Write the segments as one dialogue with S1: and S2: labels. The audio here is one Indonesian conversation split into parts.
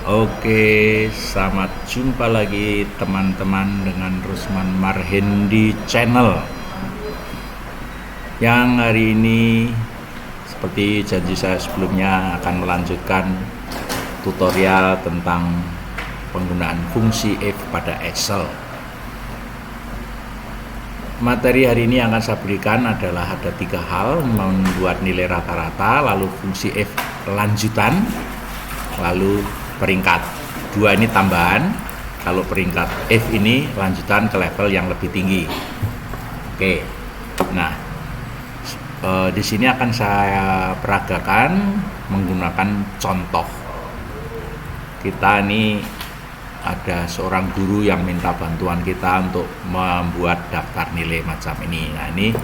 S1: Oke, selamat jumpa lagi teman-teman dengan Rusman Marhendi Channel. Yang hari ini seperti janji saya sebelumnya akan melanjutkan tutorial tentang penggunaan fungsi if pada Excel. Materi hari ini yang akan saya berikan adalah ada 3 hal: membuat nilai rata-rata, lalu fungsi if lanjutan, lalu peringkat. 2 ini tambahan, kalau peringkat if ini lanjutan ke level yang lebih tinggi. Oke, nah di sini akan saya peragakan menggunakan contoh. Kita ini ada seorang guru yang minta bantuan kita untuk membuat daftar nilai macam ini. Nah, ini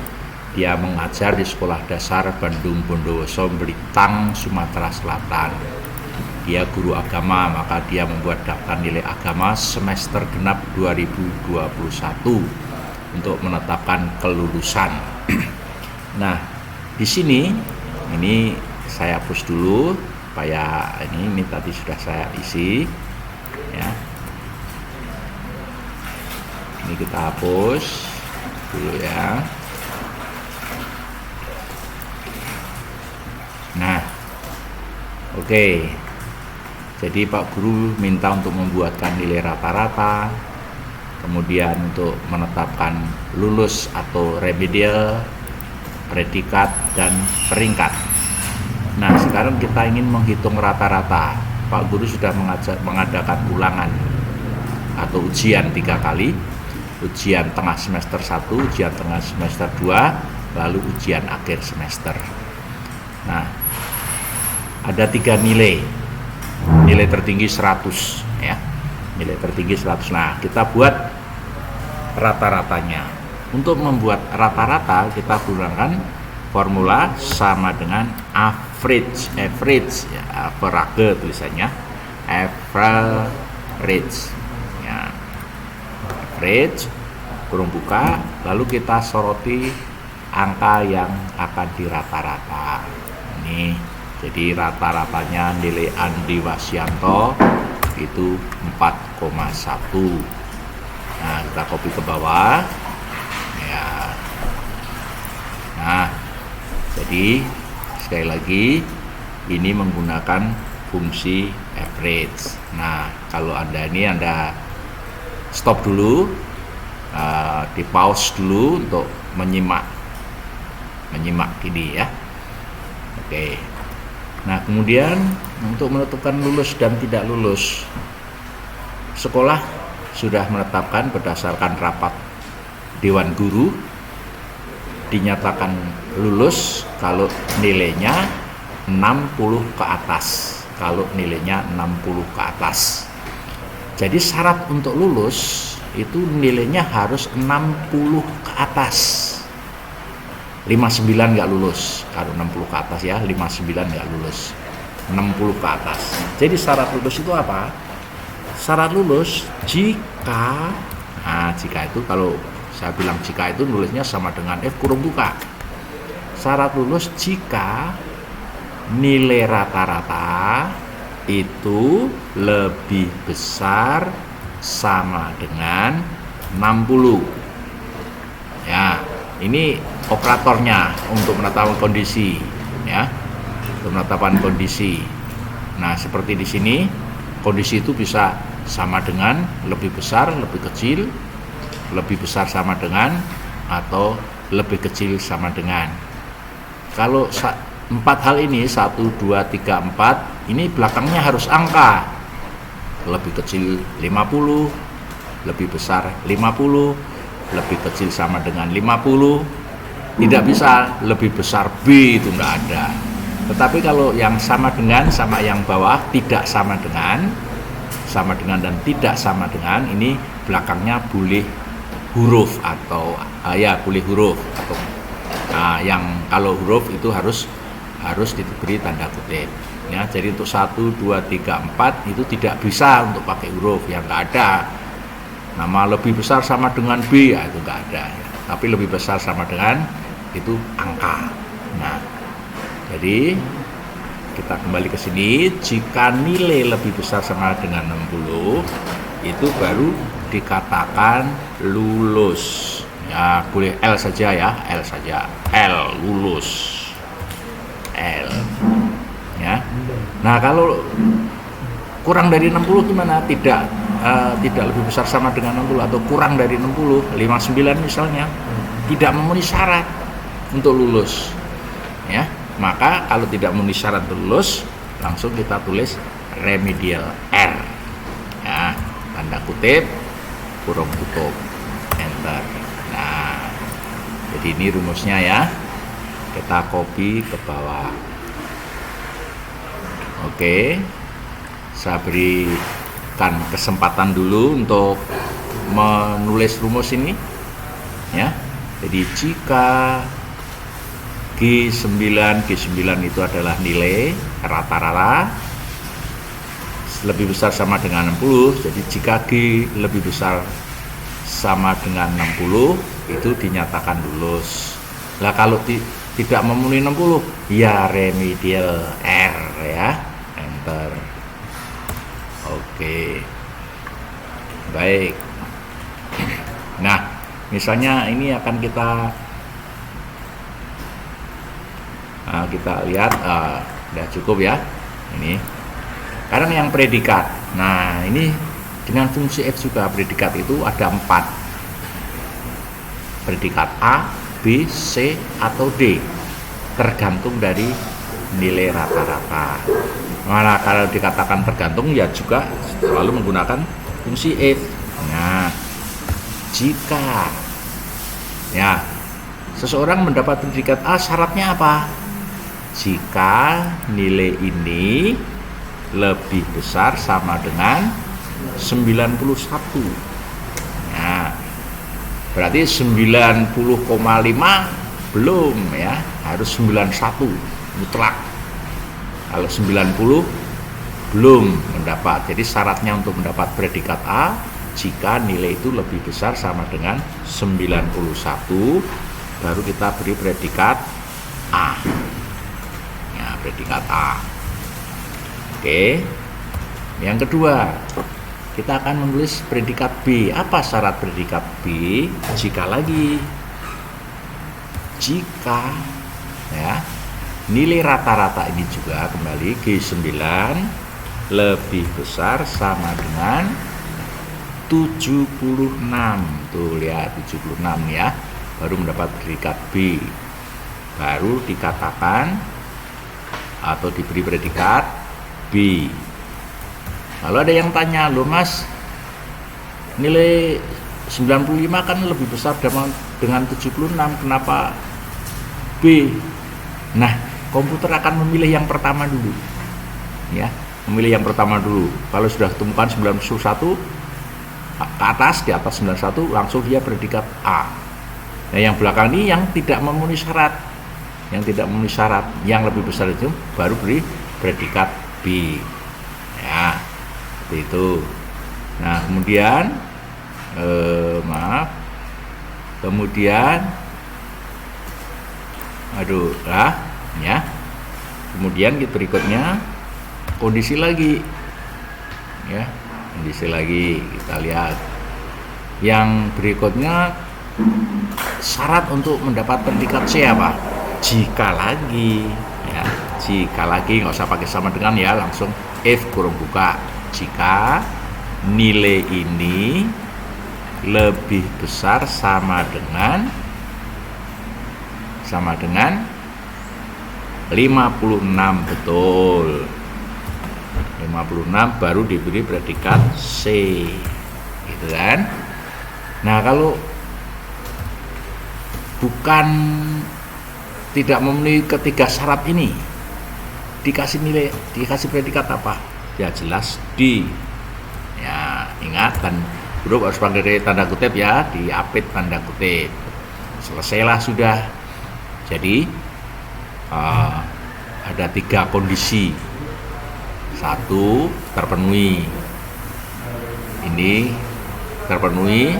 S1: dia mengajar di Sekolah Dasar Bandung Bondowoso, Blitar, Sumatera Selatan. Dia guru agama, maka dia membuat daftar nilai agama semester genap 2021 untuk menetapkan kelulusan. Nah, di sini ini saya hapus dulu supaya ini tadi sudah saya isi ya. Ini kita hapus dulu ya. Nah, oke. Jadi Pak Guru minta untuk membuatkan nilai rata-rata, kemudian untuk menetapkan lulus atau remedial, predikat, dan peringkat. Nah, sekarang kita ingin menghitung rata-rata. Pak Guru sudah mengadakan ulangan atau ujian 3 kali. Ujian tengah semester 1, ujian tengah semester 2, lalu ujian akhir semester. Nah, ada 3 nilai. Nilai tertinggi 100 ya. Nilai tertinggi 100. Nah, kita buat rata-ratanya. Untuk membuat rata-rata kita gunakan formula sama dengan average ya, average tulisannya, average ya. Average kurung buka, lalu kita soroti angka yang akan dirata-rata. Ini jadi rata-ratanya nilai Andi Wasyanto itu 4,1. Nah, kita copy ke bawah ya. Nah, jadi sekali lagi ini menggunakan fungsi average. Nah, kalau Anda stop dulu, di pause dulu untuk menyimak ini ya. Oke. Nah, kemudian untuk menentukan lulus dan tidak lulus, sekolah sudah menetapkan berdasarkan rapat Dewan Guru, dinyatakan lulus kalau nilainya 60 ke atas. Kalau nilainya 60 ke atas. Jadi syarat untuk lulus itu nilainya harus 60 ke atas. 59 nggak lulus. Kalau 60 ke atas ya, 59 nggak lulus. 60 ke atas. Jadi syarat lulus itu apa? Syarat lulus jika itu, kalau saya bilang jika itu nulisnya sama dengan F kurung buka. Syarat lulus jika nilai rata-rata itu lebih besar sama dengan 60. Ya, ini operatornya untuk menetapkan kondisi ya. Untuk menetapkan kondisi. Nah, seperti di sini kondisi itu bisa sama dengan, lebih besar, lebih kecil, lebih besar sama dengan, atau lebih kecil sama dengan. Kalau 4 hal ini 1, 2, 3, 4 ini belakangnya harus angka. Lebih kecil 50, lebih besar 50, lebih kecil sama dengan 50. Tidak bisa lebih besar B, itu enggak ada. Tetapi kalau yang sama dengan sama yang bawah, tidak sama dengan dan tidak sama dengan, ini belakangnya boleh huruf atau boleh huruf atau yang kalau huruf itu harus diberi tanda kutip ya. Jadi untuk 1, 2, 3, 4 itu tidak bisa untuk pakai huruf, yang enggak ada. Nama lebih besar sama dengan B, itu enggak ada ya. Tapi lebih besar sama dengan itu angka. Nah, jadi kita kembali ke sini. Jika nilai lebih besar sama dengan 60, itu baru dikatakan lulus. Ya, boleh L saja ya, L saja. L, lulus. L. Ya. Nah, kalau kurang dari 60 gimana? Tidak lebih besar sama dengan 60 atau kurang dari 60, 59 misalnya, tidak memenuhi syarat untuk lulus. Ya, maka kalau tidak memenuhi syarat lulus, langsung kita tulis remedial R. Ya, tanda kutip, kurung tutup, enter. Nah, jadi ini rumusnya ya. Kita copy ke bawah. Oke, saya berikan kesempatan dulu untuk menulis rumus ini. Ya, jadi jika G9 itu adalah nilai rata-rata lebih besar sama dengan 60, jadi jika G lebih besar sama dengan 60 itu dinyatakan lulus. Lah kalau tidak memenuhi 60 ya remedial R ya, enter. Oke, baik. Nah, misalnya ini akan kita lihat, udah cukup ya ini. Sekarang yang predikat. Nah, ini dengan fungsi F juga. Predikat itu ada 4. Predikat A, B, C, atau D. Tergantung dari nilai rata-rata. Nah, kalau dikatakan tergantung ya juga selalu menggunakan fungsi F. Nah, jika ya seseorang mendapat predikat A, syaratnya apa? Jika nilai ini lebih besar sama dengan 91. Nah, berarti 90,5 belum ya, harus 91 mutlak. Kalau 90 belum mendapat. Jadi syaratnya untuk mendapat predikat A jika nilai itu lebih besar sama dengan 91, baru kita beri predikat A. Ya, predikat A. Oke. Yang kedua, kita akan menulis predikat B. Apa syarat predikat B? Jika ya, nilai rata-rata ini juga kembali G9 lebih besar sama dengan 76. Tuh lihat 76 ya, baru mendapat predikat B. Baru dikatakan atau diberi predikat B. Kalau ada yang tanya, loh Mas, nilai 95 kan lebih besar dengan 76, kenapa B? Nah, komputer akan memilih yang pertama dulu. Ya, memilih yang pertama dulu. Kalau sudah temukan 91 ke atas, di atas 91 langsung dia predikat A. Nah, yang belakang ini yang tidak memenuhi syarat. Yang tidak memenuhi syarat, yang lebih besar itu baru beri predikat B. Ya, seperti itu. Nah, kemudian ya. Kemudian berikutnya kondisi lagi. Ya, kondisi lagi kita lihat. Yang berikutnya syarat untuk mendapat predikat C apa? Jika lagi, ya, jika lagi nggak usah pakai sama dengan ya, langsung if kurung buka. Jika nilai ini lebih besar sama dengan 56, betul. 56 baru diberi predikat C, gitu kan? Nah, kalau bukan tidak memenuhi ketiga syarat ini, dikasih predikat apa? Ya jelas D. Ya, ingat, dan huruf harus pakai tanda kutip ya, diapit tanda kutip. Selesailah sudah. Jadi ada 3 kondisi. 1 terpenuhi. Ini terpenuhi.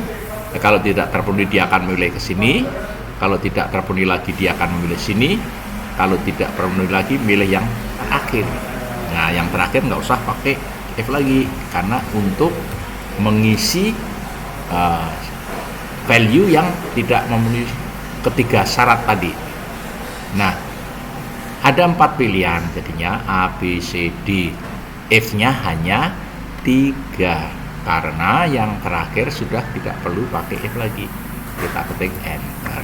S1: Kalau tidak terpenuhi dia akan memilih ke sini. Kalau tidak terpenuhi lagi dia akan memilih sini. Kalau tidak terpenuhi lagi milih yang terakhir. Nah, yang terakhir nggak usah pakai if lagi, karena untuk mengisi value yang tidak memenuhi ketiga syarat tadi. Nah, ada 4 pilihan jadinya A, B, C, D. If-nya hanya 3 karena yang terakhir sudah tidak perlu pakai if lagi. Kita ketik enter.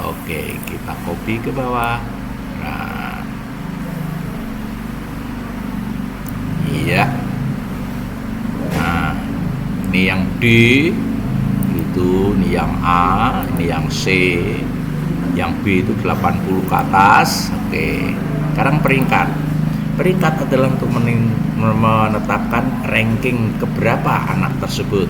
S1: Oke, kita copy ke bawah. Nah, iya. Nah, ini yang D itu, ini yang A, ini yang C, yang B itu 80 ke atas. Oke, sekarang peringkat adalah untuk menetapkan ranking keberapa anak tersebut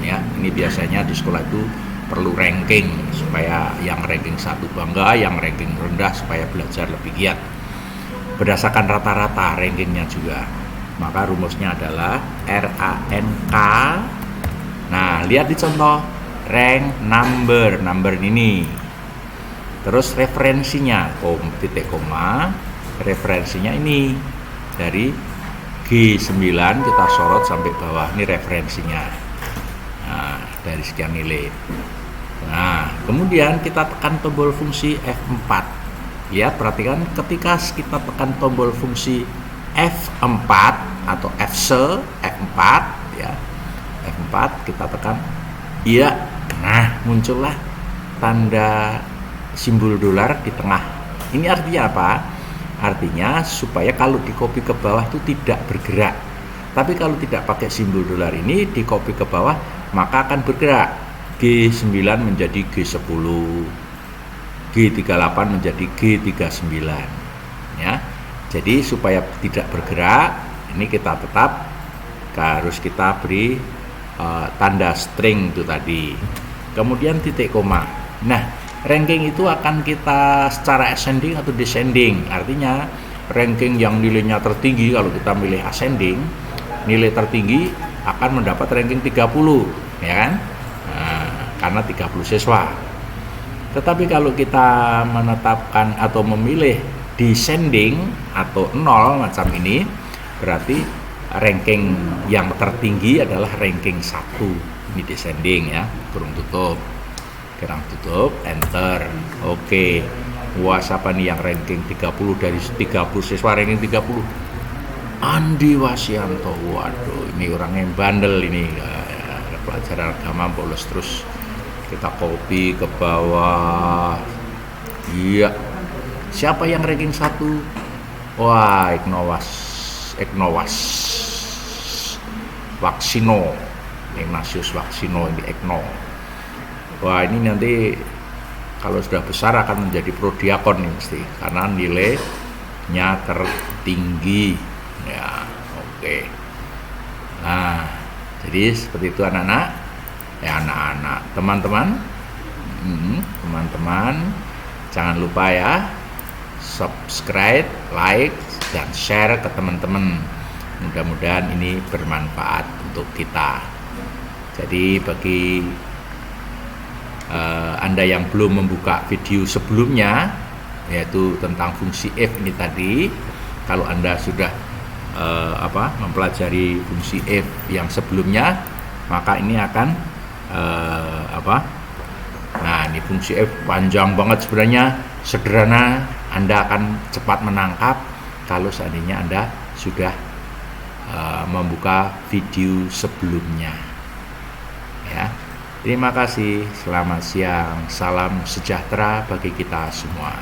S1: ya. Ini biasanya di sekolah itu perlu ranking supaya yang ranking 1 bangga, yang ranking rendah supaya belajar lebih giat berdasarkan rata-rata rankingnya juga. Maka rumusnya adalah RANK. Nah, lihat di contoh rank number ini. Terus referensinya titik koma, referensinya ini dari G9 kita sorot sampai bawah, ini referensinya. Nah, dari sekian nilai. Nah, kemudian kita tekan tombol fungsi F4. Ya, perhatikan ketika kita tekan tombol fungsi F4 atau F4 ya. F4 kita tekan iya. Nah, muncullah tanda simbol dolar di tengah. Ini artinya apa? Artinya supaya kalau di copy ke bawah itu tidak bergerak. Tapi kalau tidak pakai simbol dolar ini, di copy ke bawah maka akan bergerak. G9 menjadi G10, G38 menjadi G39 ya. Jadi supaya tidak bergerak, ini kita tetap harus kita beri tanda string itu tadi. Kemudian titik koma. Nah, ranking itu akan kita secara ascending atau descending. Artinya ranking yang nilainya tertinggi, kalau kita milih ascending, nilai tertinggi akan mendapat ranking 30 ya kan. Nah, karena 30 siswa. Tetapi kalau kita menetapkan atau memilih descending atau 0 macam ini, berarti ranking yang tertinggi adalah ranking 1. Ini descending ya, kurung tutup. Kurang tutup, enter. Oke. Wah, siapa nih yang ranking 30 dari 30 siswa ranking 30? Andi Wasianto. Waduh, ini orang yang bandel ini. Pelajaran agama bolos terus. Kita copy ke bawah. Iya. Siapa yang ranking 1? Wah, Ignowas Waksino. Ignatius Waksino, ini Igno. Wah, ini nanti kalau sudah besar akan menjadi prodiakon nih mesti, karena nilainya tertinggi ya. Oke. Nah, jadi seperti itu anak-anak ya, anak-anak teman-teman jangan lupa ya subscribe, like, dan share ke teman-teman. Mudah-mudahan ini bermanfaat untuk kita. Jadi bagi Anda yang belum membuka video sebelumnya, yaitu tentang fungsi if ini tadi, kalau Anda sudah mempelajari fungsi if yang sebelumnya, maka ini akan nah, ini fungsi if panjang banget sebenarnya, sederhana. Anda akan cepat menangkap kalau seandainya Anda sudah membuka video sebelumnya ya. Terima kasih, selamat siang, salam sejahtera bagi kita semua.